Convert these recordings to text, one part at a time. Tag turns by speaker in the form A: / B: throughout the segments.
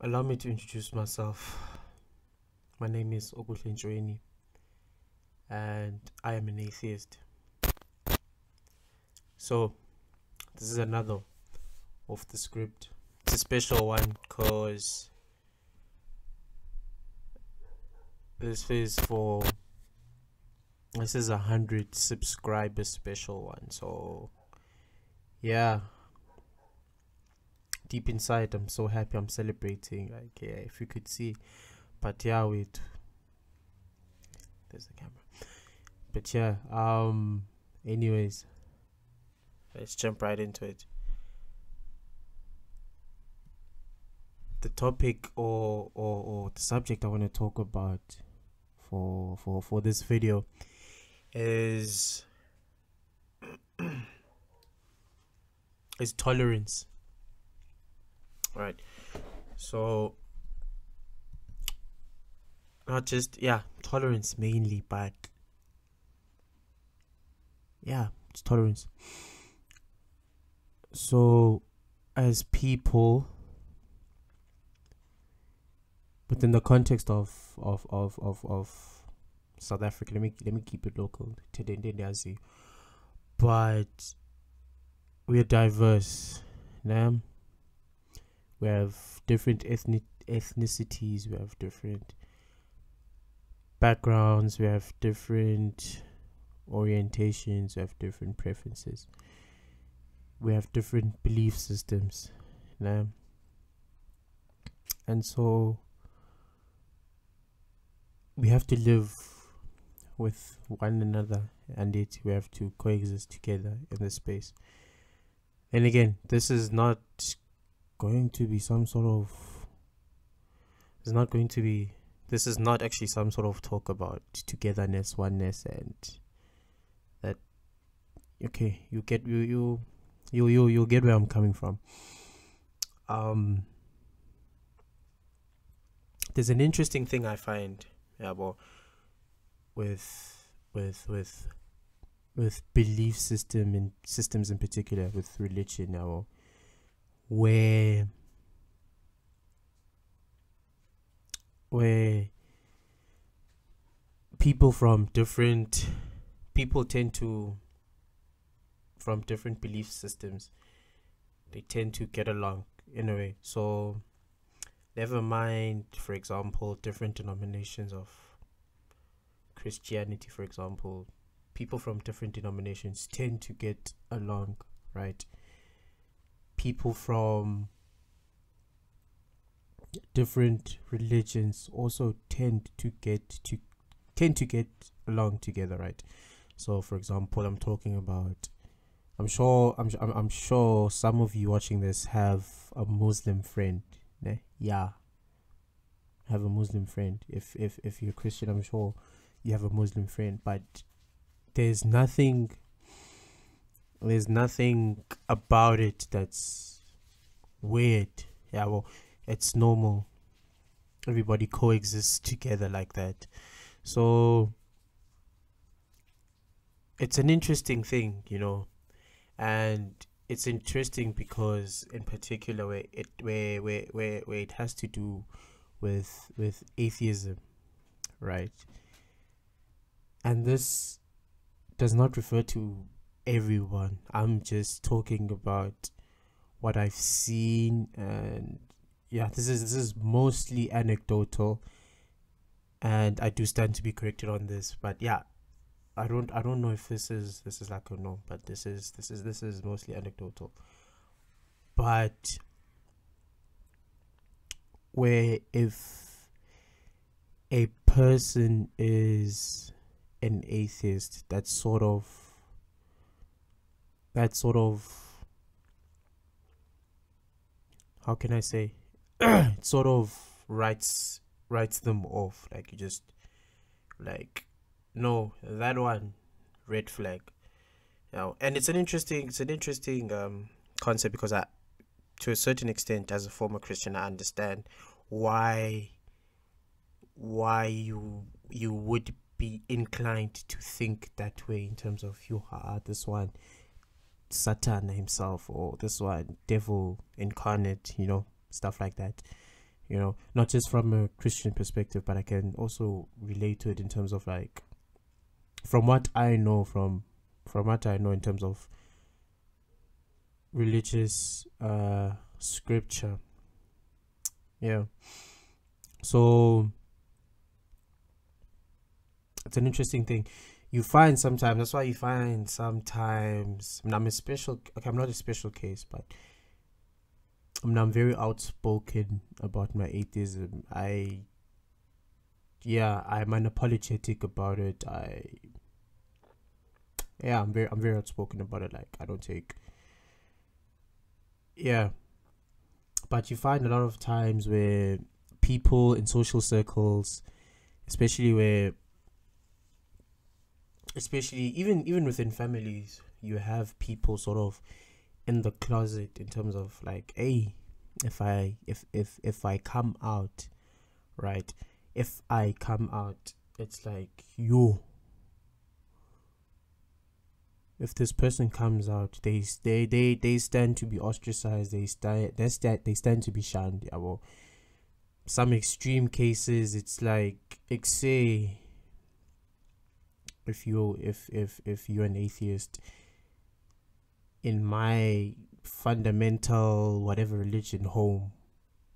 A: Allow me to introduce myself. My name is Okuhle Ntshweni and I am an atheist. So, this is another of the script. It's a special one because this is a 100 subscriber special one. So, yeah. Deep inside, I'm so happy. I'm celebrating. Like, yeah, if you could see. But yeah, wait. There's the camera. But yeah, anyways, let's jump right into it. The topic or the subject I want to talk about for this video is tolerance. Right. So not just tolerance mainly, but it's tolerance. So as people, within the context of South Africa, let me keep it local today, but we are diverse. We have different ethnicities, we have different backgrounds, we have different orientations, we have different preferences, we have different belief systems, and so we have to live with one another, and we have to coexist together in this space. And again, this is not going to be some sort of this is not actually some sort of talk about togetherness, oneness, and that. Okay, you get you get where I'm coming from. There's an interesting thing I find with belief systems in particular, with religion now, where people from different belief systems, they tend to get along in a way. So never mind, for example, different denominations of Christianity, for example, people from different denominations tend to get along, right? People from different religions also tend to get along together, right? So for example, I'm sure some of you watching this have a Muslim friend, ne? Have a Muslim friend. If you're Christian, I'm sure you have a Muslim friend, but there's nothing about it that's weird. It's normal. Everybody coexists together like that. So it's an interesting thing, and it's interesting because in particular where it has to do with atheism, right? And this does not refer to everyone. I'm just talking about what I've seen, and this is mostly anecdotal, and I do stand to be corrected on this. But I don't know if this is like a no, but this is mostly anecdotal. But where if a person is an atheist, that sort of how can I say, it sort of writes them off. Like, you just like, no, that one, red flag. And it's an interesting concept, because to a certain extent, as a former Christian, I understand why you would be inclined to think that way, in terms of this one Satan himself, or this one devil incarnate, stuff like that. not just from a Christian perspective, but I can also relate to it in terms of like, from what I know, from what I know in terms of religious scripture. Yeah. So it's an interesting thing. You find sometimes, that's why you find sometimes, I'm not a special case, but I'm very outspoken about my atheism. I'm unapologetic about it. I'm very outspoken about it. Like, I don't take, but you find a lot of times where people in social circles, especially even within families, you have people sort of in the closet in terms of like, hey, if I come out, right? If I come out, it's like, if this person comes out, they stand to be ostracized. They stand to be shunned. Yeah, well, some extreme cases, it's like, say, if you're an atheist, in my fundamental whatever religion home,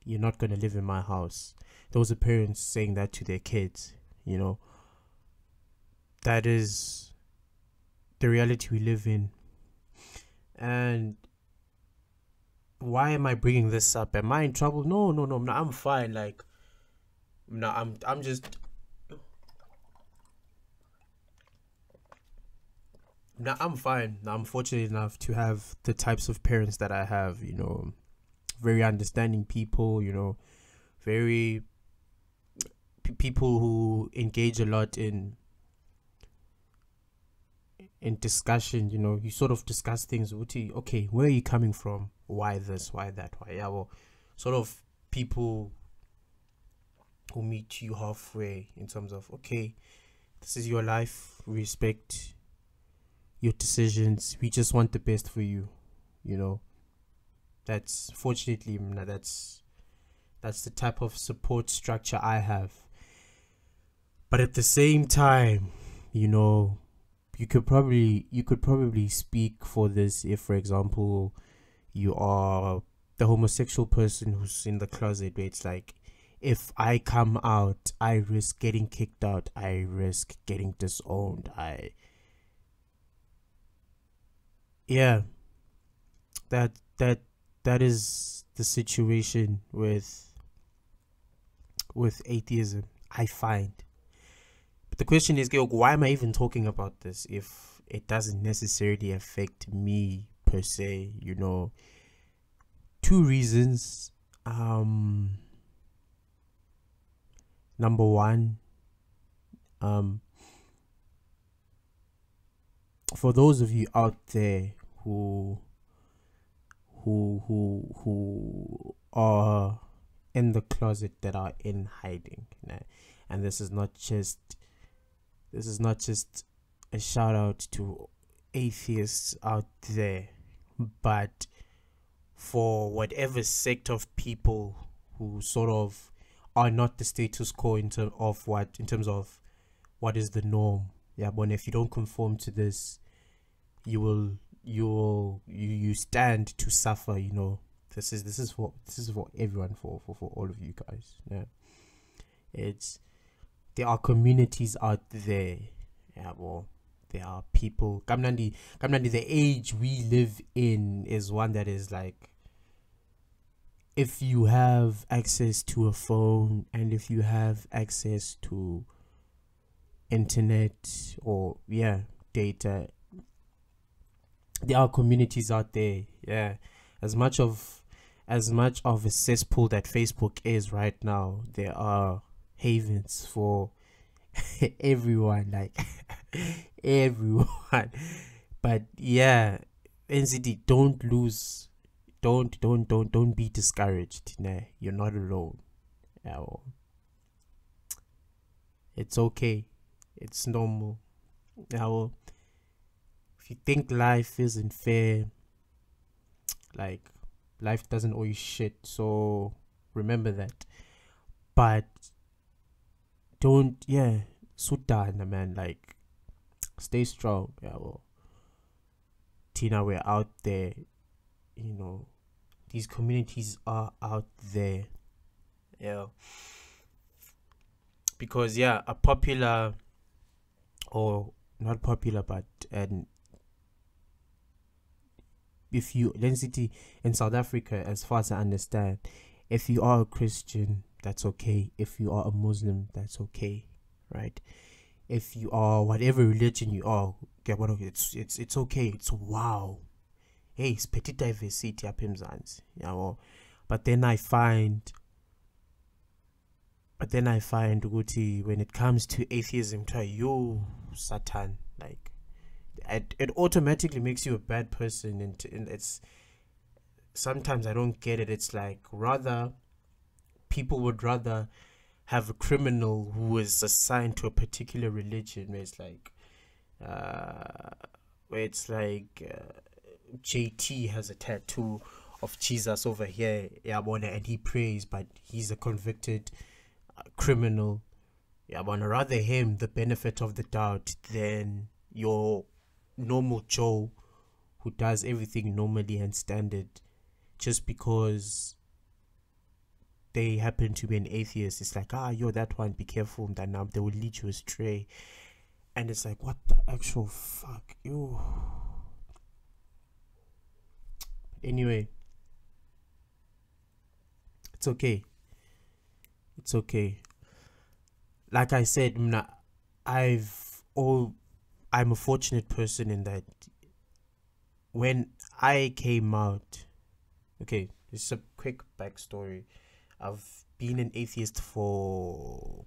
A: you're not gonna live in my house. Those are parents saying that to their kids. That is the reality we live in. And why am I bringing this up? Am I in trouble? No, I'm fine. Like, no, I'm just. No, I'm fine. I'm fortunate enough to have the types of parents that I have. Very understanding people. Very people who engage a lot in discussion. You sort of discuss things. Okay, where are you coming from? Why this? Why that? Why? Yeah, well, sort of people who meet you halfway in terms of, okay, this is your life. We respect your decisions. We just want the best for you. That's fortunately, that's the type of support structure I have. But at the same time, you could probably speak for this if, for example, you are the homosexual person who's in the closet, where it's like, if I come out, I risk getting kicked out. I risk getting disowned. That is the situation with atheism, I find. But the question is, why am I even talking about this if it doesn't necessarily affect me per se? Two reasons. Number one, for those of you out there who are in the closet, that are in hiding, and this is not just a shout out to atheists out there, but for whatever sect of people who sort of are not the status quo in terms of what is the norm. Yeah, but if you don't conform to this, you stand to suffer. This is for everyone, for all of you guys. Yeah, there are communities out there. Yeah, well, there are people. Kamnandi, the age we live in is one that is like, if you have access to a phone and if you have access to internet or data, there are communities out there. Yeah, as much of a cesspool that Facebook is right now, there are havens for everyone, like everyone. But yeah, NCD, don't be discouraged. You're not alone. It's okay. It's normal. If you think life isn't fair, like, life doesn't always shit, so remember that. but don't, Sudan, man, like, stay strong. Yeah, well, Tina, we're out there, you know, these communities are out there. Yeah, because a popular, or not popular, but and if you density in South Africa, as far as I understand, if you are a Christian, that's okay. If you are a Muslim, that's okay, right? If you are whatever religion you are, it's okay. It's wow. Hey, it's petty diversity up in Zanzi. But then I find Uti, when it comes to atheism, try yo Satan, like it automatically makes you a bad person, and it's sometimes I don't get it. It's like people would rather have a criminal who is assigned to a particular religion, where it's like JT has a tattoo of Jesus over here, and he prays, but he's a convicted criminal. Rather him the benefit of the doubt than your normal Joe who does everything normally and standard, just because they happen to be an atheist. It's like, that one, be careful, that now they will lead you astray. And it's like, what the actual fuck? Ew. Anyway, it's okay. Like I said, I'm a fortunate person in that when I came out, okay, this is a quick backstory. I've been an atheist for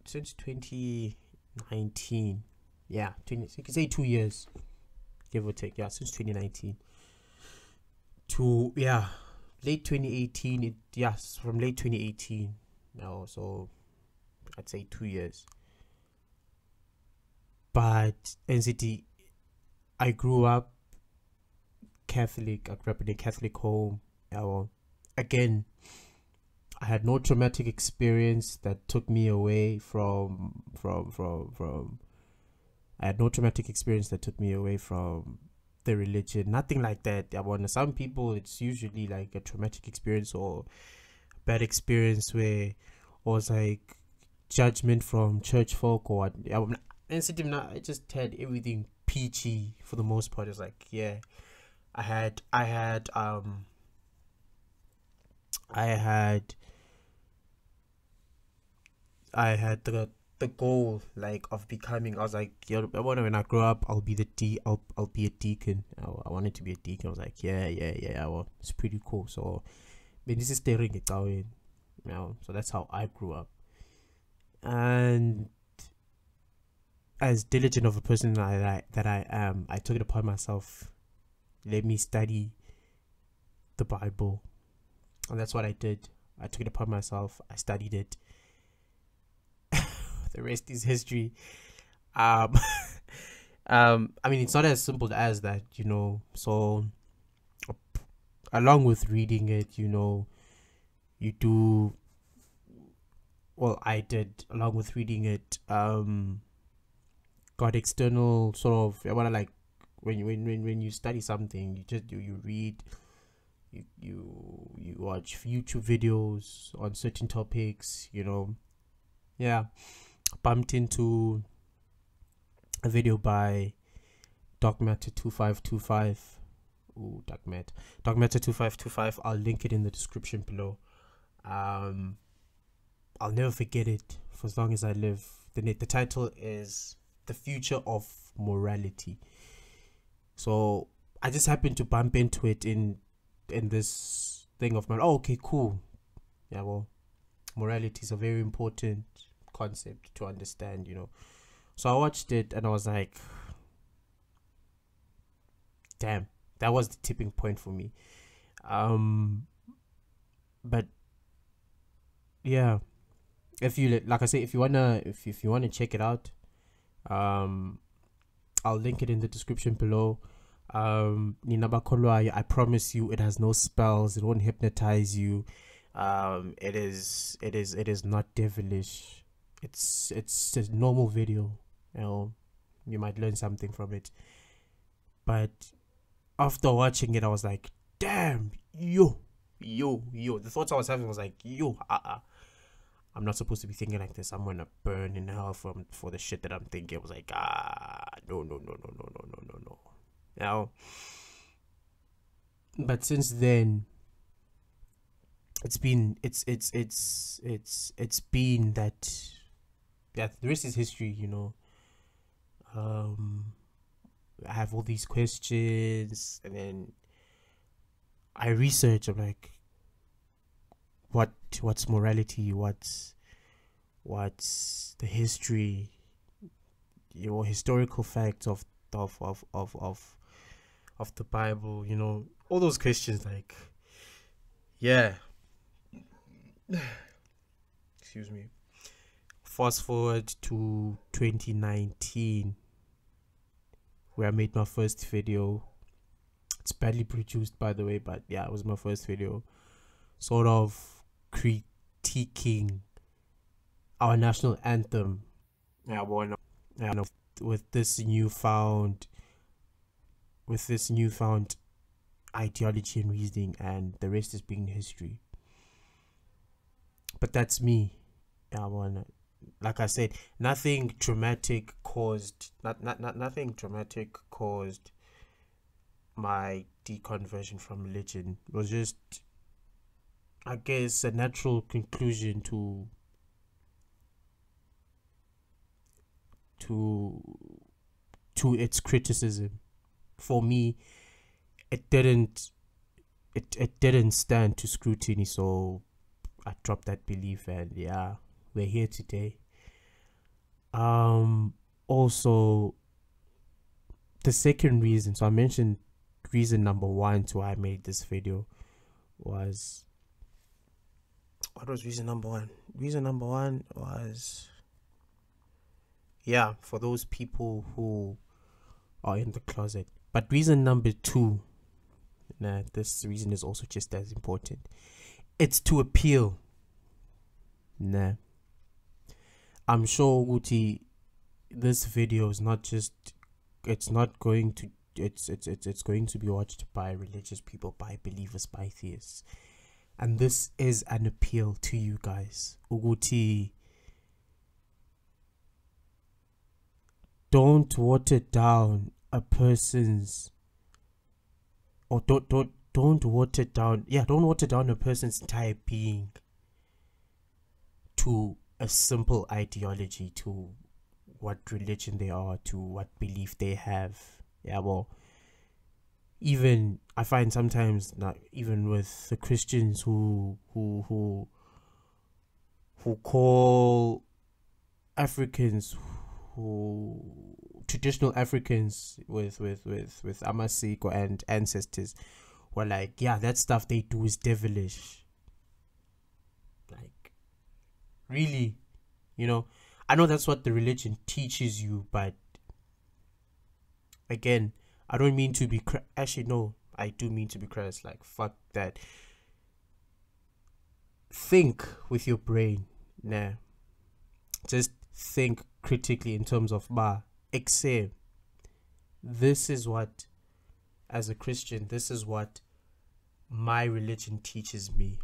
A: since 2019. Yeah, you can say 2 years, give or take. Yeah, since 2019 to late 2018. From late 2018 now, so I'd say 2 years. But NCT, I grew up Catholic. I grew up in a Catholic home. Again, I had no traumatic experience that took me away from I had no traumatic experience that took me away from the religion. Nothing like that. Some people, it's usually like a traumatic experience or a bad experience or it's like judgment from church folk or what. I just had everything peachy for the most part. It's like, I had the goal, like, of becoming. I was like, when I grow up, I'll be I'll be a deacon. I wanted to be a deacon. I was like, well, it's pretty cool. So this is staring it out, so that's how I grew up. And as diligent of a person that I am, I took it upon myself, let me study the Bible. And that's what I did. I took it upon myself. I studied it. The rest is history. I mean, it's not as simple as that, So, along with reading it, you do. Well, I did. Along with reading it, got external sort of. Like when you study something, you read. You watch YouTube videos on certain topics, bumped into a video by Dogmatter2525. Ooh, Dogmatter2525. I'll link it in the description below. I'll never forget it for as long as I live. The title is The Future of Morality. So I just happened to bump into it in this thing of mine. Okay, cool. Morality is a very important concept to understand, So I watched it and I was like, damn, that was the tipping point for me. But if you like I say, if you wanna check it out, I'll link it in the description below. Nina bakholwayo, I promise you it has no spells, it won't hypnotize you. It is not devilish. It's a normal video. You might learn something from it. But after watching it, I was like, damn, yo. The thoughts I was having was like, I'm not supposed to be thinking like this. I'm gonna burn in hell for the shit that I'm thinking. I was like, no. Now, but since then, it's been that the rest is history. I have all these questions, and then I research. I'm like, what's morality? What's the history? Historical facts of the Bible. All those questions. Like, yeah. Excuse me. Fast forward to 2019, where I made my first video. It's badly produced, by the way, but yeah, it was my first video, sort of critiquing our national anthem. Yeah, with this newfound ideology and reasoning, and the rest is being history. But that's me. Like I said, nothing traumatic caused my deconversion from religion. It was just, I guess, a natural conclusion to its criticism. For me, it didn't stand to scrutiny, so I dropped that belief, and yeah, we're here today. Also, the second reason, so I mentioned reason number one to why I made this video was, what was reason number one? Reason number one was, yeah, for those people who are in the closet. But reason number two, this reason is also just as important. It's to appeal. I'm sure Uti, this video is not just, it's going to be watched by religious people, by believers, by theists. And this is an appeal to you guys. Uguti, don't water down a person's, or don't water down a person's entire being to a simple ideology, to what religion they are, to what belief they have. Yeah, well, even I find sometimes, not even with the Christians who call Africans, traditional Africans with amasiko and ancestors, were like, yeah, that stuff they do is devilish. Like, really, I know that's what the religion teaches you, but again, I don't mean to be actually, no, I do mean to be crass. Like, fuck that. Think with your brain. Just think critically in terms of exam. This is what, as a Christian, this is what my religion teaches me.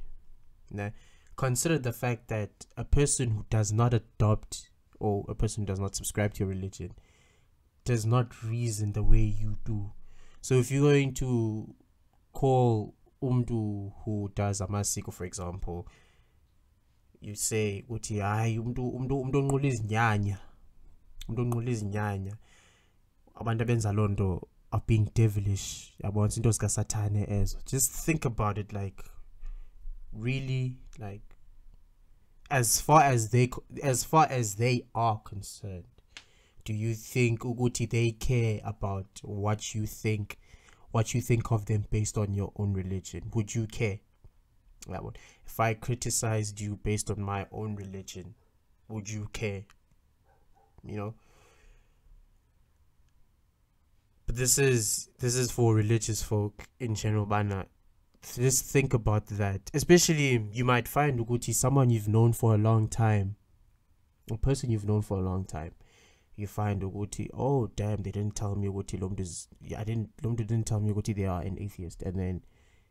A: Consider the fact that a person who does not adopt, or a person who does not subscribe to your religion, does not reason the way you do. So if you're going to call umdu who does amasiko, for example, you say uthi hayi umntu onqula izinyanya, abantu abenza lonto are being devilish, yabona into zikasathane ezo. Just think about it, like, really, like, as far as they are concerned, do you think ukuthi they care about what you think of them based on your own religion? Would you care? If I criticized you based on my own religion, would you care? But this is for religious folk in general, bana. Just think about that. Especially, you might find Uguti, someone you've known for a long time, a person you've known for a long time. You find Uguti, oh damn, they didn't tell me Uguti Lomdu didn't tell me Uguti they are an atheist, and then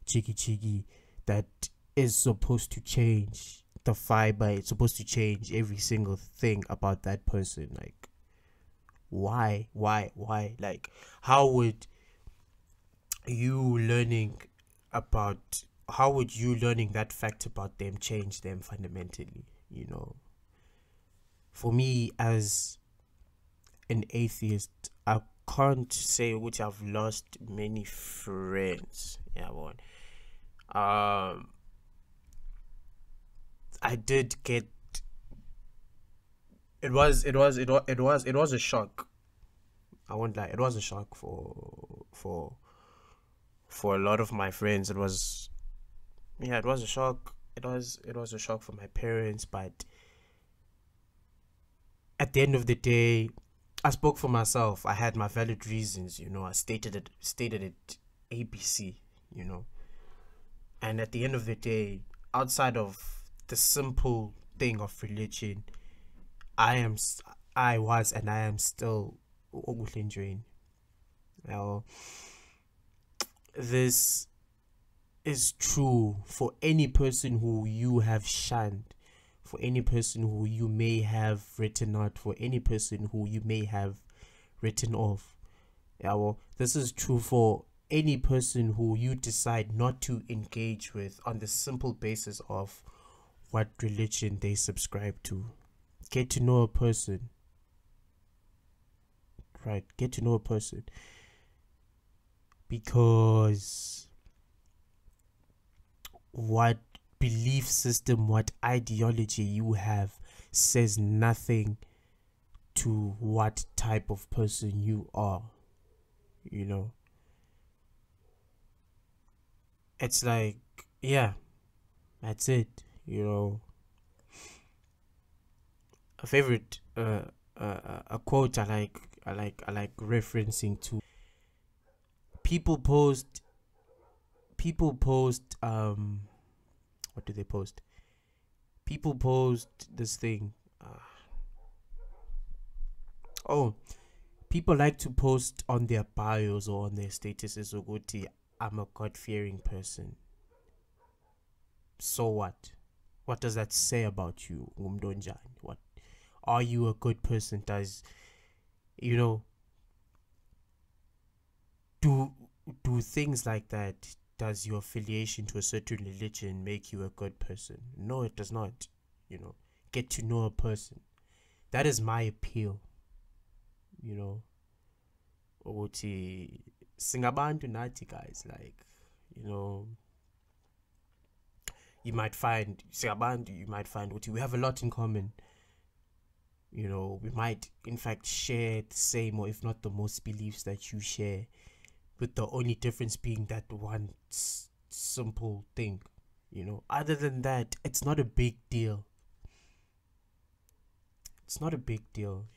A: Chiki that is supposed to change the fiber, it's supposed to change every single thing about that person. Like, why? Like, how would you learning that fact about them change them fundamentally? For me, as an atheist, I can't say which I've lost many friends. Yeah, one. I did get. It was a shock. I won't lie. It was a shock for a lot of my friends. It was a shock. It was a shock for my parents, but at the end of the day, I spoke for myself. I had my valid reasons, I stated it ABC, and at the end of the day, outside of the simple thing of religion, I was and I am still Okuhle Ntshweni. Now, this is true for any person who you have shunned, for any person who you may have written out, for any person who you may have written off. This is true for any person who you decide not to engage with on the simple basis of what religion they subscribe to. Get to know a person. Right, get to know a person. Because what belief system, what ideology you have says nothing to what type of person you are. It's like, yeah, that's it. A favorite a quote I like referencing to. People post what do they post? People post this thing. People like to post on their bios or on their statuses, Uguti, I'm a God-fearing person. So what? What does that say about you, Umdonjani? What? Are you a good person? Does, do things like that, does your affiliation to a certain religion make you a good person? No, it does not. Get to know a person. That is my appeal. Ukuthi singabantu nathi, guys, like, you might find we have a lot in common. We might in fact share the same, or if not the most, beliefs that you share, with the only difference being that one simple thing. Other than that, it's not a big deal. It's not a big deal.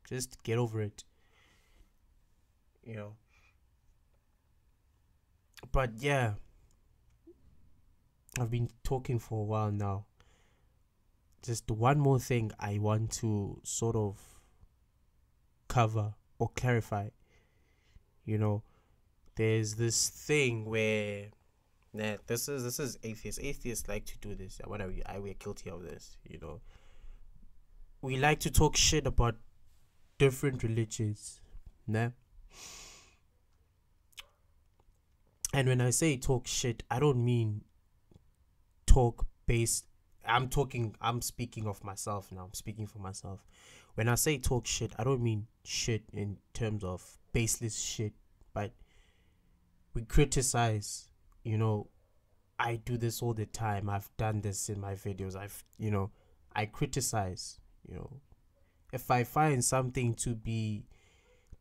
A: Just get over it. But yeah, I've been talking for a while now. Just one more thing I want to sort of cover or clarify. There's this thing where this is atheists. Atheists like to do this. We're guilty of this. We like to talk shit about different religions. Nah. And when I say talk shit, I don't mean talk based. I'm speaking of myself now. I'm speaking for myself. When I say talk shit, I don't mean shit in terms of baseless shit, but we criticize. I do this all the time. I've done this in my videos. I criticize. If I find something to be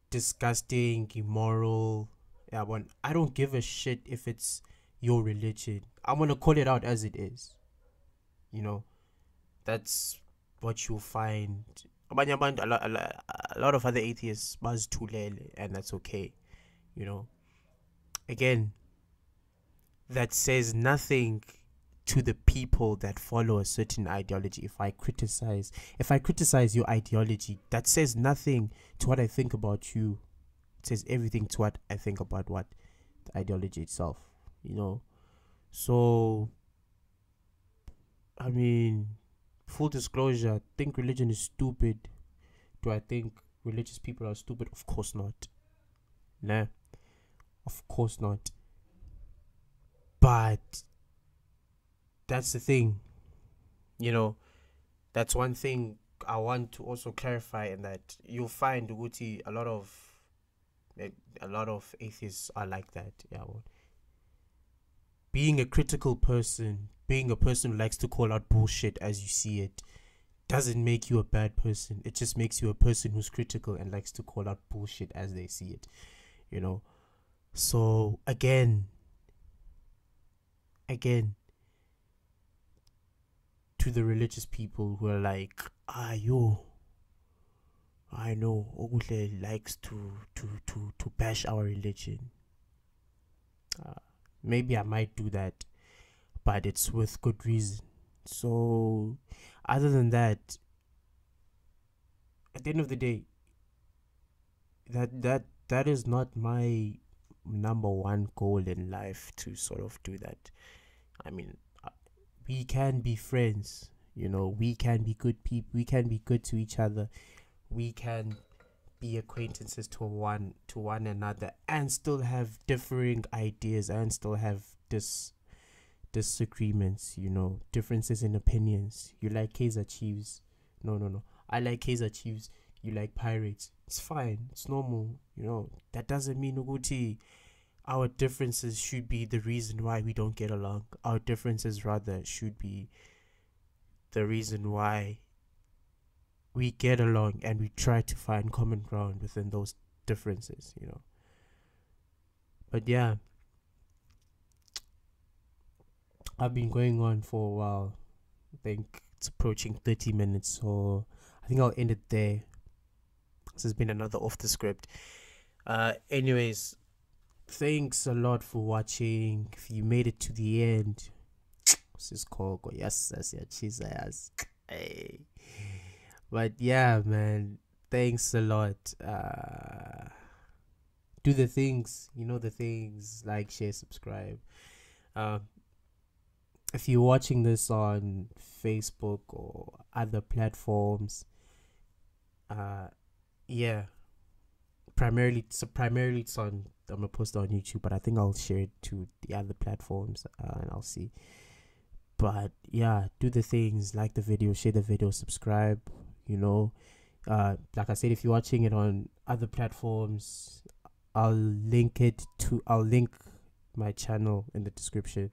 A: disgusting, immoral, I don't give a shit if it's your religion. I'm gonna call it out as it is. That's what you'll find a lot of other atheists bazithulele, and that's okay, you know. Again, that says nothing to the people that follow a certain ideology. If I criticize your ideology, that says nothing to what I think about you. It says everything to what I think about what the ideology itself, you know. So I mean, full disclosure, I think religion is stupid. Do I think religious people are stupid? Of course not. Nah, of course not. But that's the thing, you know. That's one thing I want to also clarify, in that you'll find Uguti, a lot of atheists are like that. Yeah, well, being a critical person, being a person who likes to call out bullshit as you see it, doesn't make you a bad person. It just makes you a person who's critical and likes to call out bullshit as they see it, you know. So again, to the religious people who are like, I know Okuhle likes to bash our religion. Maybe I might do that, but it's with good reason. So other than that, at the end of the day, that is not my number one goal in life, to sort of do that. I mean, we can be friends, you know. We can be good people. We can be good to each other. We can be acquaintances to one another, and still have differing ideas, and still have disagreements, you know, differences in opinions. You like Kaizer Chiefs. No. I like Kaizer Chiefs. You like Pirates. It's fine. It's normal, you know. That doesn't mean Uguti, our differences should be the reason why we don't get along. Our differences rather should be the reason why we get along, and we try to find common ground within those differences, you know. But yeah, I've been going on for a while. I think it's approaching 30 minutes, so I think I'll end it there. This has been another off the script. Anyways, thanks a lot for watching. If you made it to the end, this is called yes, hey. But yeah, man, thanks a lot. Do the things, you know, the things, like, share, subscribe. If you're watching this on Facebook or other platforms, yeah, primarily it's on, I'm gonna post it on YouTube, but I think I'll share it to the other platforms, and I'll see. But yeah, do the things, like the video, share the video, subscribe, you know. Like I said, if you're watching it on other platforms, I'll link my channel in the description.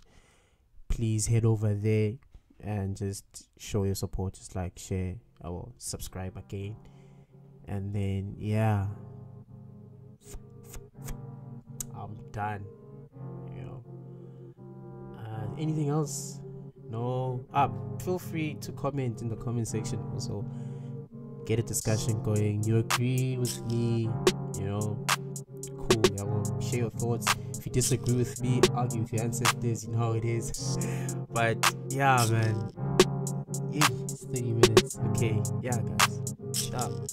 A: Please head over there and just show your support, just like, share, or subscribe again. And then yeah, I'm done, you know. Anything else? No. Feel free to comment in the comment section also. Get a discussion going. You agree with me, you know, cool. I will share your thoughts. If you disagree with me, argue with your ancestors, you know how it is. But yeah, man, it's 30 minutes. Okay, yeah, guys, ciao.